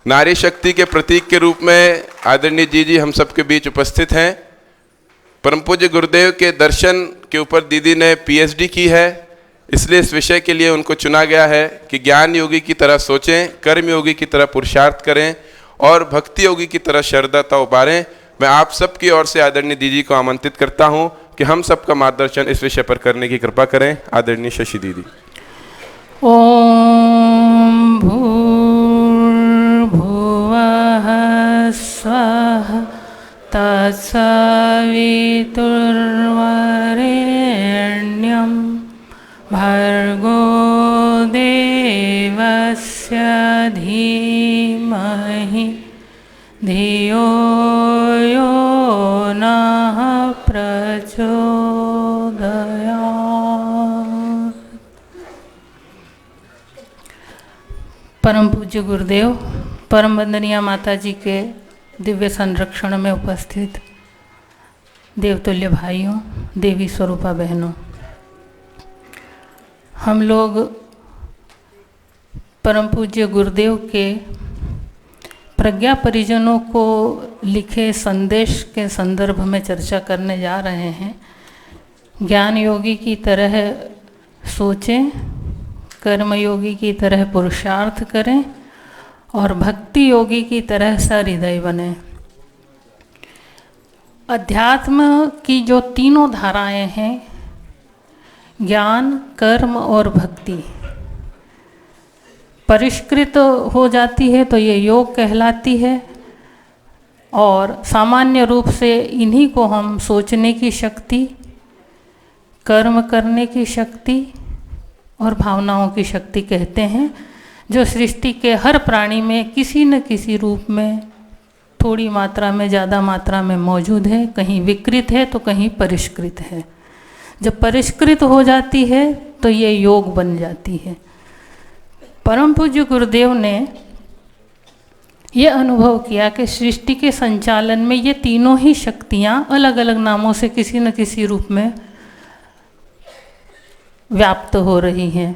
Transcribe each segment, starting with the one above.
नारी शक्ति के प्रतीक के रूप में आदरणीय जी हम सबके बीच उपस्थित हैं। परम पूज्य गुरुदेव के दर्शन के ऊपर दीदी ने पीएचडी की है, इसलिए इस विषय के लिए उनको चुना गया है कि ज्ञान योगी की तरह सोचें, कर्म योगी की तरह पुरुषार्थ करें और भक्ति योगी की तरह श्रद्धाता उबारें। मैं आप सबकी ओर से आदरणीय दीदी को आमंत्रित करता हूं कि हम सबका मार्गदर्शन इस विषय पर करने की कृपा करें। आदरणीय शशि दीदी। ओम भूर्भुवः स्वः तत्सवितुर्वरेण्यं भर्गो देवस्य धीमहि धियो यो नः प्रचोदयात्। परम पूज्य गुरुदेव, परम वंदनीय माता जी के दिव्य संरक्षण में उपस्थित देवतुल्य भाइयों, देवी स्वरूपा बहनों, हम लोग परम पूज्य गुरुदेव के प्रज्ञा परिजनों को लिखे संदेश के संदर्भ में चर्चा करने जा रहे हैं। ज्ञान योगी की तरह सोचें, कर्म योगी की तरह पुरुषार्थ करें और भक्ति योगी की तरह सहृदय बने। अध्यात्म की जो तीनों धाराएं हैं, ज्ञान, कर्म और भक्ति, परिष्कृत हो जाती है तो ये योग कहलाती है। और सामान्य रूप से इन्हीं को हम सोचने की शक्ति, कर्म करने की शक्ति और भावनाओं की शक्ति कहते हैं, जो सृष्टि के हर प्राणी में किसी न किसी रूप में थोड़ी मात्रा में, ज़्यादा मात्रा में मौजूद है। कहीं विकृत है तो कहीं परिष्कृत है। जब परिष्कृत हो जाती है तो ये योग बन जाती है। परम पूज्य गुरुदेव ने ये अनुभव किया कि सृष्टि के संचालन में ये तीनों ही शक्तियाँ अलग अलग नामों से किसी न किसी रूप में व्याप्त हो रही हैं।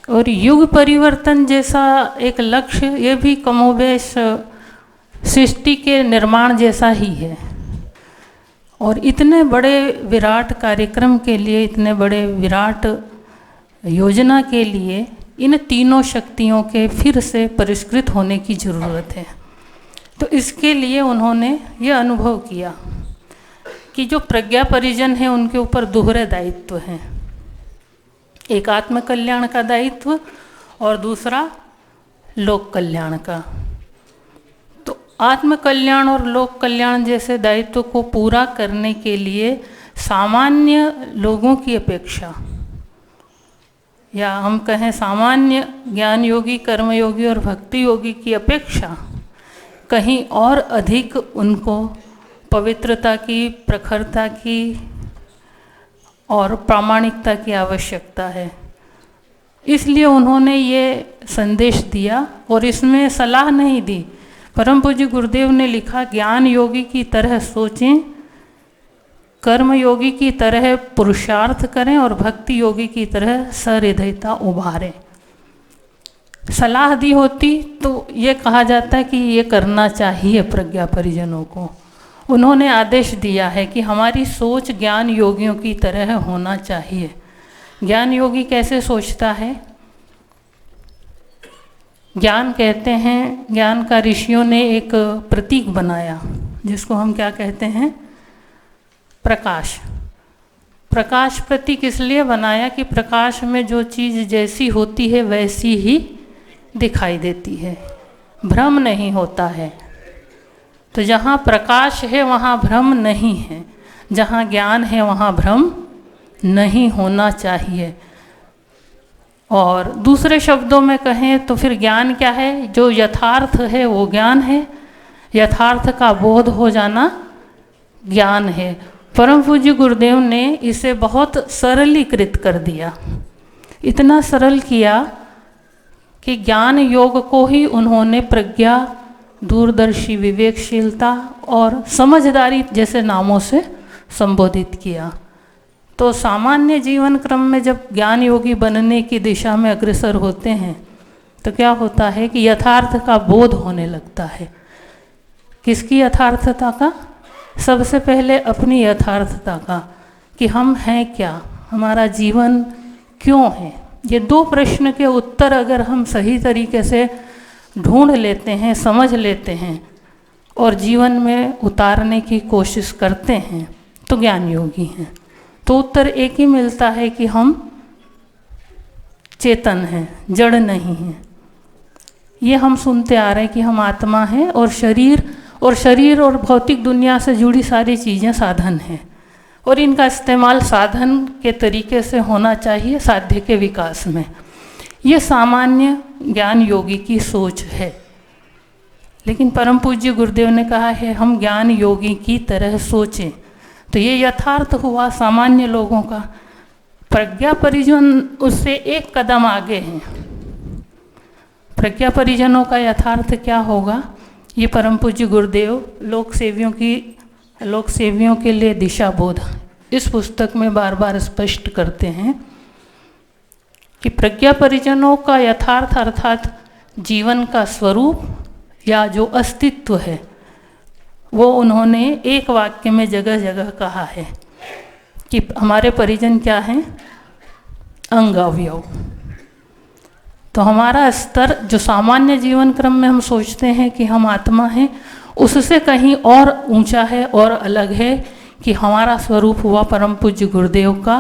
और युग परिवर्तन जैसा एक लक्ष्य ये भी कमोबेश सृष्टि के निर्माण जैसा ही है। और इतने बड़े विराट कार्यक्रम के लिए, इतने बड़े विराट योजना के लिए इन तीनों शक्तियों के फिर से परिष्कृत होने की ज़रूरत है। तो इसके लिए उन्होंने ये अनुभव किया कि जो प्रज्ञा परिजन हैं उनके ऊपर दोहरे दायित्व हैं। एक आत्म कल्याण का दायित्व और दूसरा लोक कल्याण का। तो आत्म कल्याण और लोक कल्याण जैसे दायित्व को पूरा करने के लिए सामान्य लोगों की अपेक्षा, या हम कहें सामान्य ज्ञान योगी, कर्म योगी और भक्ति योगी की अपेक्षा कहीं और अधिक उनको पवित्रता की, प्रखरता की और प्रामाणिकता की आवश्यकता है। इसलिए उन्होंने ये संदेश दिया और इसमें सलाह नहीं दी। परम पूज्य गुरुदेव ने लिखा, ज्ञान योगी की तरह सोचें, कर्म योगी की तरह पुरुषार्थ करें और भक्ति योगी की तरह सहृदयता उभारें। सलाह दी होती तो ये कहा जाता है कि ये करना चाहिए प्रज्ञा परिजनों को। उन्होंने आदेश दिया है कि हमारी सोच ज्ञान योगियों की तरह होना चाहिए। ज्ञान योगी कैसे सोचता है? ज्ञान कहते हैं, ज्ञान का ऋषियों ने एक प्रतीक बनाया जिसको हम क्या कहते हैं? प्रकाश। प्रकाश प्रतीक इसलिए बनाया कि प्रकाश में जो चीज़ जैसी होती है वैसी ही दिखाई देती है, भ्रम नहीं होता है। तो जहाँ प्रकाश है वहाँ भ्रम नहीं है, जहाँ ज्ञान है वहाँ भ्रम नहीं होना चाहिए। और दूसरे शब्दों में कहें तो फिर ज्ञान क्या है? जो यथार्थ है वो ज्ञान है, यथार्थ का बोध हो जाना ज्ञान है। परम पूज्य गुरुदेव ने इसे बहुत सरलीकृत कर दिया, इतना सरल किया कि ज्ञान योग को ही उन्होंने प्रज्ञा, दूरदर्शी, विवेकशीलता और समझदारी जैसे नामों से संबोधित किया। तो सामान्य जीवन क्रम में जब ज्ञान योगी बनने की दिशा में अग्रसर होते हैं तो क्या होता है कि यथार्थ का बोध होने लगता है। किसकी यथार्थता का? सबसे पहले अपनी यथार्थता का, कि हम हैं क्या, हमारा जीवन क्यों है। ये दो प्रश्न के उत्तर अगर हम सही तरीके से ढूंढ लेते हैं, समझ लेते हैं और जीवन में उतारने की कोशिश करते हैं तो ज्ञान योगी हैं। तो उत्तर एक ही मिलता है कि हम चेतन हैं, जड़ नहीं हैं। ये हम सुनते आ रहे हैं कि हम आत्मा हैं और शरीर और भौतिक दुनिया से जुड़ी सारी चीज़ें साधन हैं और इनका इस्तेमाल साधन के तरीके से होना चाहिए साध्य के विकास में। ये सामान्य ज्ञान योगी की सोच है। लेकिन परम पूज्य गुरुदेव ने कहा है हम ज्ञान योगी की तरह सोचें, तो ये यथार्थ हुआ सामान्य लोगों का। प्रज्ञा परिजन उससे एक कदम आगे हैं। प्रज्ञा परिजनों का यथार्थ क्या होगा, ये परम पूज्य गुरुदेव लोक सेवियों के लिए दिशा बोध इस पुस्तक में बार बार स्पष्ट करते हैं कि प्रज्ञा परिजनों का यथार्थ अर्थात जीवन का स्वरूप या जो अस्तित्व है वो उन्होंने एक वाक्य में जगह जगह कहा है कि हमारे परिजन क्या हैं, अंग अवयव। तो हमारा स्तर जो सामान्य जीवन क्रम में हम सोचते हैं कि हम आत्मा हैं, उससे कहीं और ऊंचा है और अलग है कि हमारा स्वरूप हुआ परम पूज्य गुरुदेव का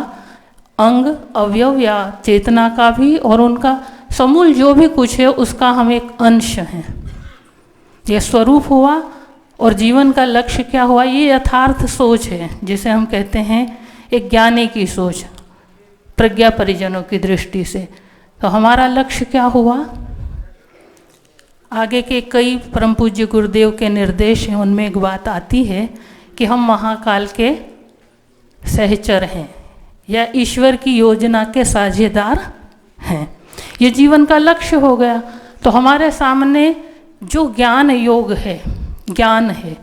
अंग अवयव या चेतना का भी, और उनका समूल जो भी कुछ है उसका हम एक अंश हैं। यह स्वरूप हुआ और जीवन का लक्ष्य क्या हुआ, ये यथार्थ सोच है जिसे हम कहते हैं एक ज्ञानी की सोच प्रज्ञा परिजनों की दृष्टि से। तो हमारा लक्ष्य क्या हुआ, आगे के कई परम पूज्य गुरुदेव के निर्देश हैं, उनमें एक बात आती है कि हम महाकाल के सहचर हैं या ईश्वर की योजना के साझेदार हैं। ये जीवन का लक्ष्य हो गया। तो हमारे सामने जो ज्ञान योग है, ज्ञान है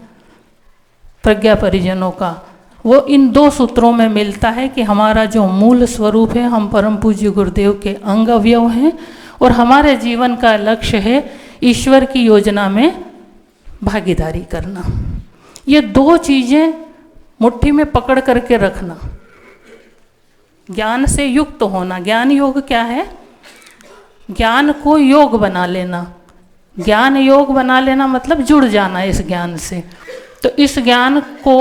प्रज्ञा परिजनों का, वो इन दो सूत्रों में मिलता है कि हमारा जो मूल स्वरूप है, हम परम पूज्य गुरुदेव के अंग अवयव हैं और हमारे जीवन का लक्ष्य है ईश्वर की योजना में भागीदारी करना। ये दो चीज़ें मुट्ठी में पकड़ करके रखना, ज्ञान से युक्त होना। ज्ञान योग क्या है, ज्ञान को योग बना लेना। ज्ञान योग बना लेना मतलब जुड़ जाना इस ज्ञान से। तो इस ज्ञान को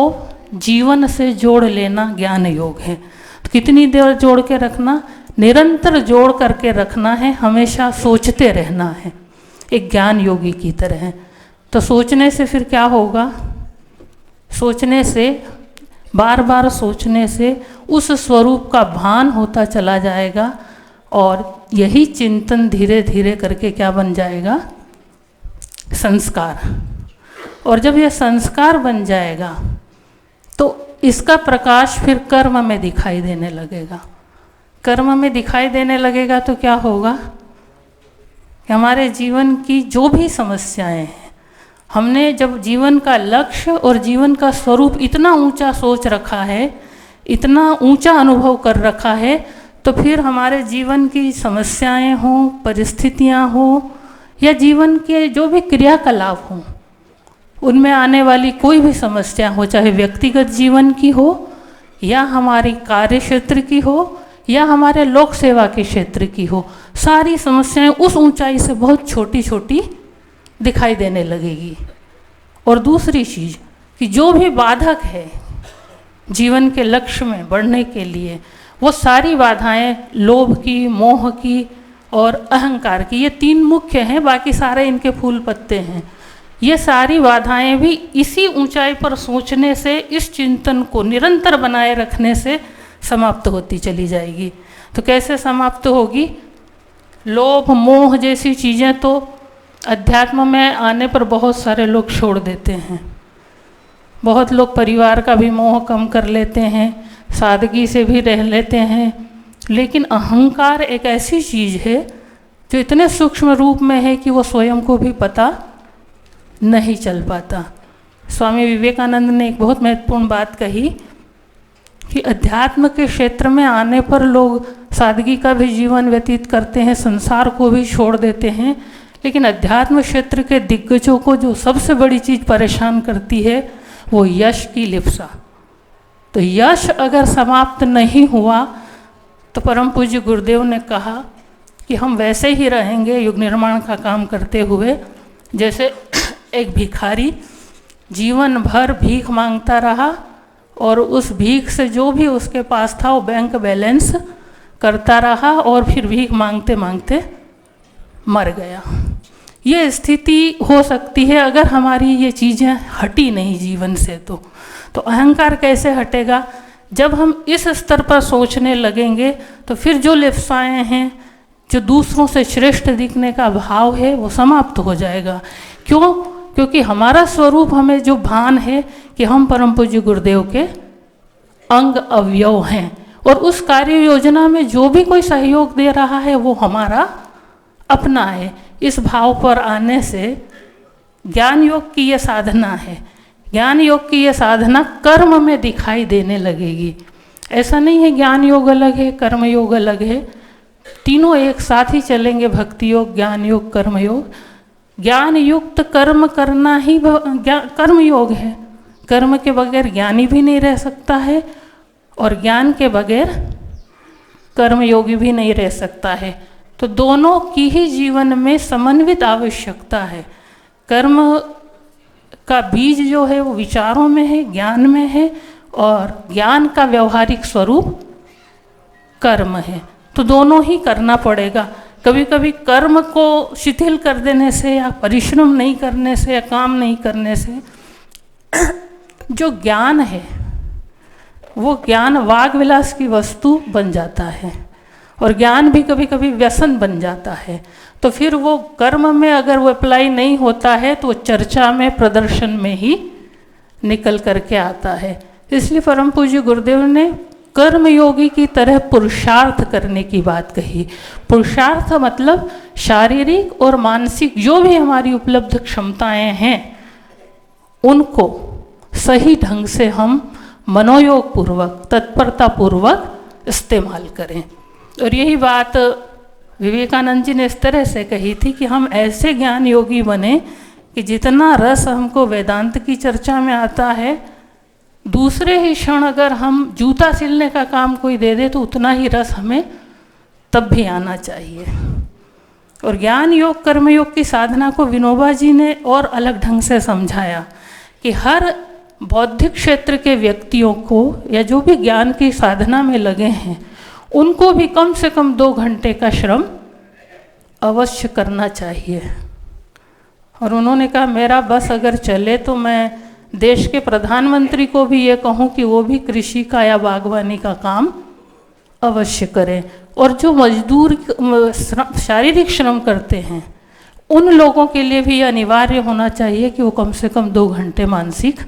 जीवन से जोड़ लेना ज्ञान योग है। तो कितनी देर जोड़ के रखना, निरंतर जोड़ करके रखना है, हमेशा सोचते रहना है एक ज्ञान योगी की तरह। तो सोचने से फिर क्या होगा, सोचने से बार बार सोचने से उस स्वरूप का भान होता चला जाएगा और यही चिंतन धीरे धीरे करके क्या बन जाएगा, संस्कार। और जब यह संस्कार बन जाएगा तो इसका प्रकाश फिर कर्म में दिखाई देने लगेगा। कर्म में दिखाई देने लगेगा तो क्या होगा कि हमारे जीवन की जो भी समस्याएं हैं, हमने जब जीवन का लक्ष्य और जीवन का स्वरूप इतना ऊंचा सोच रखा है, इतना ऊंचा अनुभव कर रखा है, तो फिर हमारे जीवन की समस्याएं हों, परिस्थितियां हों या जीवन के जो भी क्रियाकलाप हों, उनमें आने वाली कोई भी समस्या हो, चाहे व्यक्तिगत जीवन की हो या हमारी कार्य क्षेत्र की हो या हमारे लोक सेवा के क्षेत्र की हो, सारी समस्याएं उस ऊंचाई से बहुत छोटी छोटी दिखाई देने लगेगी। और दूसरी चीज़ कि जो भी बाधक है जीवन के लक्ष्य में बढ़ने के लिए, वो सारी बाधाएं लोभ की, मोह की और अहंकार की, ये तीन मुख्य हैं, बाकी सारे इनके फूल पत्ते हैं। ये सारी बाधाएं भी इसी ऊंचाई पर सोचने से, इस चिंतन को निरंतर बनाए रखने से समाप्त होती चली जाएगी। तो कैसे समाप्त होगी, लोभ मोह जैसी चीज़ें तो अध्यात्म में आने पर बहुत सारे लोग छोड़ देते हैं। बहुत लोग परिवार का भी मोह कम कर लेते हैं, सादगी से भी रह लेते हैं, लेकिन अहंकार एक ऐसी चीज़ है जो इतने सूक्ष्म रूप में है कि वो स्वयं को भी पता नहीं चल पाता। स्वामी विवेकानंद ने एक बहुत महत्वपूर्ण बात कही कि अध्यात्म के क्षेत्र में आने पर लोग सादगी का भी जीवन व्यतीत करते हैं, संसार को भी छोड़ देते हैं, लेकिन अध्यात्म क्षेत्र के दिग्गजों को जो सबसे बड़ी चीज़ परेशान करती है वो यश की लिप्सा। तो यश अगर समाप्त नहीं हुआ तो परम पूज्य गुरुदेव ने कहा कि हम वैसे ही रहेंगे युग निर्माण का काम करते हुए जैसे एक भिखारी जीवन भर भीख मांगता रहा और उस भीख से जो भी उसके पास था वो बैंक बैलेंस करता रहा और फिर भीख मांगते मांगते मर गया। ये स्थिति हो सकती है अगर हमारी ये चीज़ें हटी नहीं जीवन से। तो अहंकार कैसे हटेगा? जब हम इस स्तर पर सोचने लगेंगे तो फिर जो लिप्साएँ हैं, जो दूसरों से श्रेष्ठ दिखने का भाव है, वो समाप्त हो जाएगा। क्यों? क्योंकि हमारा स्वरूप हमें जो भान है कि हम परम पूज्य गुरुदेव के अंग अवयव हैं और उस कार्य योजना में जो भी कोई सहयोग दे रहा है वो हमारा अपना है। इस भाव पर आने से ज्ञान योग की ये साधना है। ज्ञान योग की ये साधना कर्म में दिखाई देने लगेगी। ऐसा नहीं है ज्ञान योग अलग है, कर्म योग अलग है, तीनों एक साथ ही चलेंगे। भक्ति योग, ज्ञान योग, कर्म योग। ज्ञान युक्त कर्म करना ही कर्म योग है। कर्म के बगैर ज्ञानी भी नहीं रह सकता है और ज्ञान के बगैर कर्मयोगी भी नहीं रह सकता है। तो दोनों की ही जीवन में समन्वित आवश्यकता है। कर्म का बीज जो है वो विचारों में है, ज्ञान में है, और ज्ञान का व्यवहारिक स्वरूप कर्म है। तो दोनों ही करना पड़ेगा। कभी कभी कर्म को शिथिल कर देने से या परिश्रम नहीं करने से या काम नहीं करने से जो ज्ञान है वो ज्ञान वाग विलास की वस्तु बन जाता है और ज्ञान भी कभी कभी व्यसन बन जाता है। तो फिर वो कर्म में अगर वो अप्लाई नहीं होता है तो वो चर्चा में, प्रदर्शन में ही निकल करके आता है। इसलिए परम पूज्य गुरुदेव ने कर्म योगी की तरह पुरुषार्थ करने की बात कही। पुरुषार्थ मतलब शारीरिक और मानसिक जो भी हमारी उपलब्ध क्षमताएं हैं उनको सही ढंग से हम मनोयोग पूर्वक, तत्परता पूर्वक इस्तेमाल करें। और यही बात विवेकानंद जी ने इस तरह से कही थी कि हम ऐसे ज्ञान योगी बने कि जितना रस हमको वेदांत की चर्चा में आता है, दूसरे ही क्षण अगर हम जूता सिलने का काम कोई दे दे तो उतना ही रस हमें तब भी आना चाहिए। और ज्ञान योग, कर्म योग की साधना को विनोबा जी ने और अलग ढंग से समझाया कि हर बौद्धिक क्षेत्र के व्यक्तियों को या जो भी ज्ञान की साधना में लगे हैं उनको भी कम से कम 2 घंटे का श्रम अवश्य करना चाहिए। और उन्होंने कहा मेरा बस अगर चले तो मैं देश के प्रधानमंत्री को भी ये कहूँ कि वो भी कृषि का या बागवानी का काम अवश्य करें। और जो मजदूर शारीरिक श्रम करते हैं उन लोगों के लिए भी अनिवार्य होना चाहिए कि वो कम से कम 2 घंटे मानसिक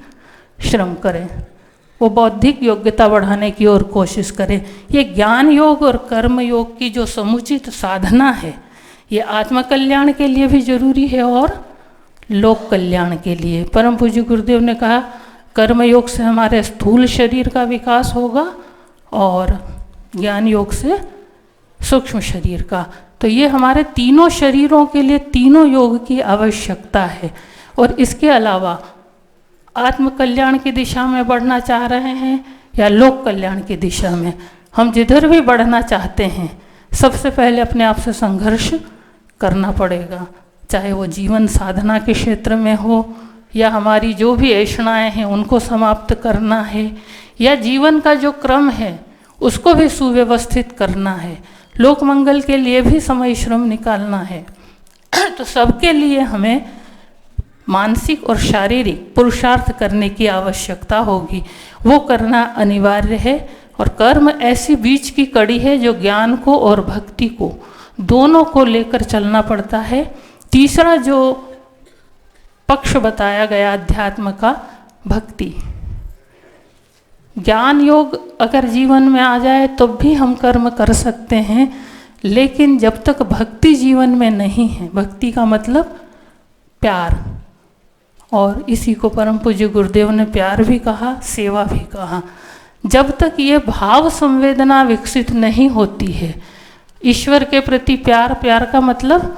श्रम करें, वो बौद्धिक योग्यता बढ़ाने की ओर कोशिश करें। ये ज्ञान योग और कर्म योग की जो समुचित साधना है ये आत्म कल्याण के लिए भी जरूरी है और लोक कल्याण के लिए। परम पूज्य गुरुदेव ने कहा कर्म योग से हमारे स्थूल शरीर का विकास होगा और ज्ञान योग से सूक्ष्म शरीर का। तो ये हमारे तीनों शरीरों के लिए तीनों योग की आवश्यकता है। और इसके अलावा आत्म कल्याण की दिशा में बढ़ना चाह रहे हैं या लोक कल्याण की दिशा में, हम जिधर भी बढ़ना चाहते हैं सबसे पहले अपने आप से संघर्ष करना पड़ेगा। चाहे वो जीवन साधना के क्षेत्र में हो या हमारी जो भी ऐषणाएँ हैं उनको समाप्त करना है या जीवन का जो क्रम है उसको भी सुव्यवस्थित करना है, लोक मंगल के लिए भी समय श्रम निकालना है। तो सबके लिए हमें मानसिक और शारीरिक पुरुषार्थ करने की आवश्यकता होगी, वो करना अनिवार्य है। और कर्म ऐसी बीच की कड़ी है जो ज्ञान को और भक्ति को दोनों को लेकर चलना पड़ता है। तीसरा जो पक्ष बताया गया अध्यात्म का, भक्ति। ज्ञान योग अगर जीवन में आ जाए तो भी हम कर्म कर सकते हैं, लेकिन जब तक भक्ति जीवन में नहीं है, भक्ति का मतलब प्यार, और इसी को परम पूज्य गुरुदेव ने प्यार भी कहा, सेवा भी कहा। जब तक ये भाव संवेदना विकसित नहीं होती है, ईश्वर के प्रति प्यार, प्यार का मतलब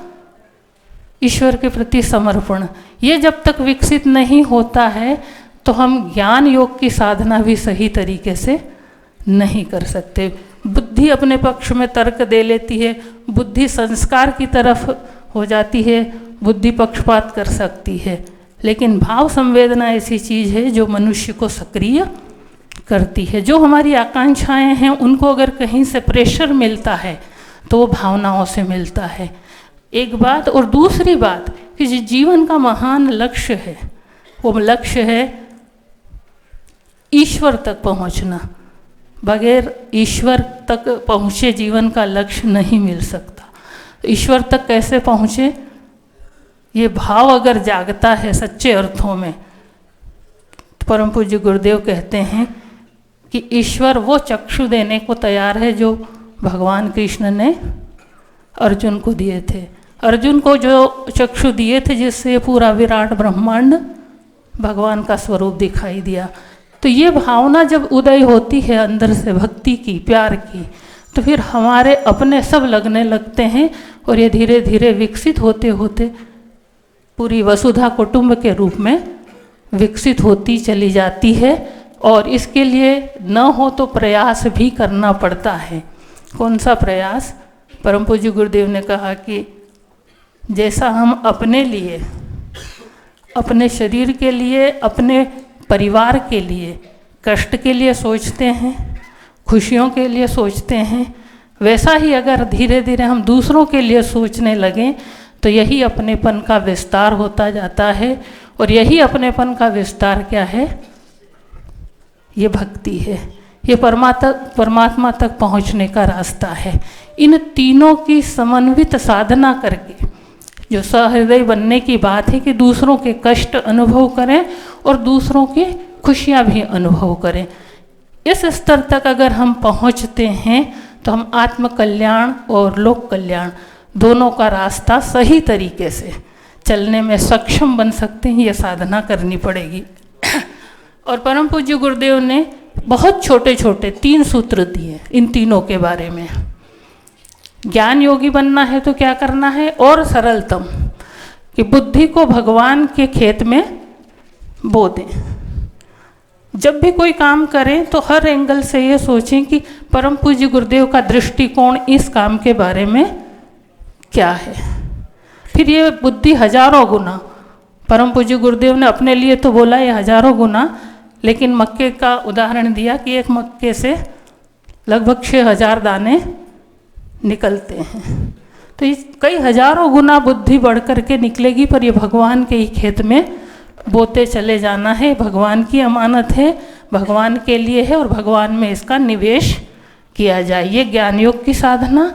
ईश्वर के प्रति समर्पण, ये जब तक विकसित नहीं होता है तो हम ज्ञान योग की साधना भी सही तरीके से नहीं कर सकते। बुद्धि अपने पक्ष में तर्क दे लेती है, बुद्धि संस्कार की तरफ हो जाती है, बुद्धि पक्षपात कर सकती है, लेकिन भाव संवेदना ऐसी चीज़ है जो मनुष्य को सक्रिय करती है। जो हमारी आकांक्षाएं हैं उनको अगर कहीं से प्रेशर मिलता है तो वो भावनाओं से मिलता है, एक बात। और दूसरी बात कि जो जीवन का महान लक्ष्य है वो लक्ष्य है ईश्वर तक पहुंचना। बगैर ईश्वर तक पहुँचे जीवन का लक्ष्य नहीं मिल सकता। ईश्वर तक कैसे पहुँचे, ये भाव अगर जागता है सच्चे अर्थों में, तो परम पूज्य गुरुदेव कहते हैं कि ईश्वर वो चक्षु देने को तैयार है जो भगवान कृष्ण ने अर्जुन को दिए थे। अर्जुन को जो चक्षु दिए थे जिससे पूरा विराट ब्रह्मांड भगवान का स्वरूप दिखाई दिया। तो ये भावना जब उदय होती है अंदर से भक्ति की, प्यार की, तो फिर हमारे अपने सब लगने लगते हैं और ये धीरे धीरे विकसित होते होते पूरी वसुधा कुटुंब के रूप में विकसित होती चली जाती है। और इसके लिए न हो तो प्रयास भी करना पड़ता है। कौन सा प्रयास? परम पूज्य गुरुदेव ने कहा कि जैसा हम अपने लिए, अपने शरीर के लिए, अपने परिवार के लिए, कष्ट के लिए सोचते हैं, खुशियों के लिए सोचते हैं, वैसा ही अगर धीरे धीरे हम दूसरों के लिए सोचने लगें तो यही अपनेपन का विस्तार होता जाता है। और यही अपनेपन का विस्तार क्या है? ये भक्ति है, ये परमात्मा तक पहुंचने का रास्ता है। इन तीनों की समन्वित साधना करके जो सहृदय बनने की बात है कि दूसरों के कष्ट अनुभव करें और दूसरों की खुशियां भी अनुभव करें, इस स्तर तक अगर हम पहुंचते हैं तो हम आत्म कल्याण और लोक कल्याण दोनों का रास्ता सही तरीके से चलने में सक्षम बन सकते हैं। ये साधना करनी पड़ेगी। और परम पूज्य गुरुदेव ने बहुत छोटे छोटे 3 सूत्र दिए इन तीनों के बारे में। ज्ञान योगी बनना है तो क्या करना है? और सरलतम कि बुद्धि को भगवान के खेत में बो दें। जब भी कोई काम करें तो हर एंगल से ये सोचें कि परम पूज्य गुरुदेव का दृष्टिकोण इस काम के बारे में क्या है। फिर ये बुद्धि हजारों गुना, परम पूज्य गुरुदेव ने अपने लिए तो बोला ये हजारों गुना, लेकिन मक्के का उदाहरण दिया कि एक मक्के से लगभग 6000 दाने निकलते हैं। तो ये कई हजारों गुना बुद्धि बढ़ कर के निकलेगी, पर ये भगवान के ही खेत में बोते चले जाना है। भगवान की अमानत है, भगवान के लिए है और भगवान में इसका निवेश किया जाए। ये ज्ञान योग की साधना।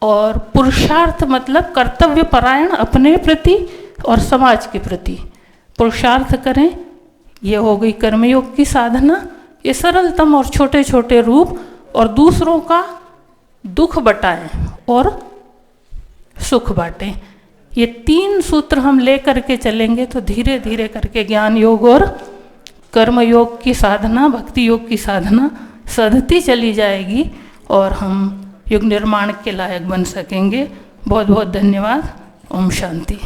और पुरुषार्थ मतलब कर्तव्य परायण, अपने प्रति और समाज के प्रति पुरुषार्थ करें, ये हो गई कर्मयोग की साधना। ये सरलतम और छोटे छोटे रूप, और दूसरों का दुख बटाएं और सुख बांटें। ये 3 सूत्र हम ले करके चलेंगे तो धीरे धीरे करके ज्ञान योग और कर्म योग की साधना, भक्ति योग की साधना सधती चली जाएगी और हम युग निर्माण के लायक बन सकेंगे। बहुत बहुत धन्यवाद। ओम शांति।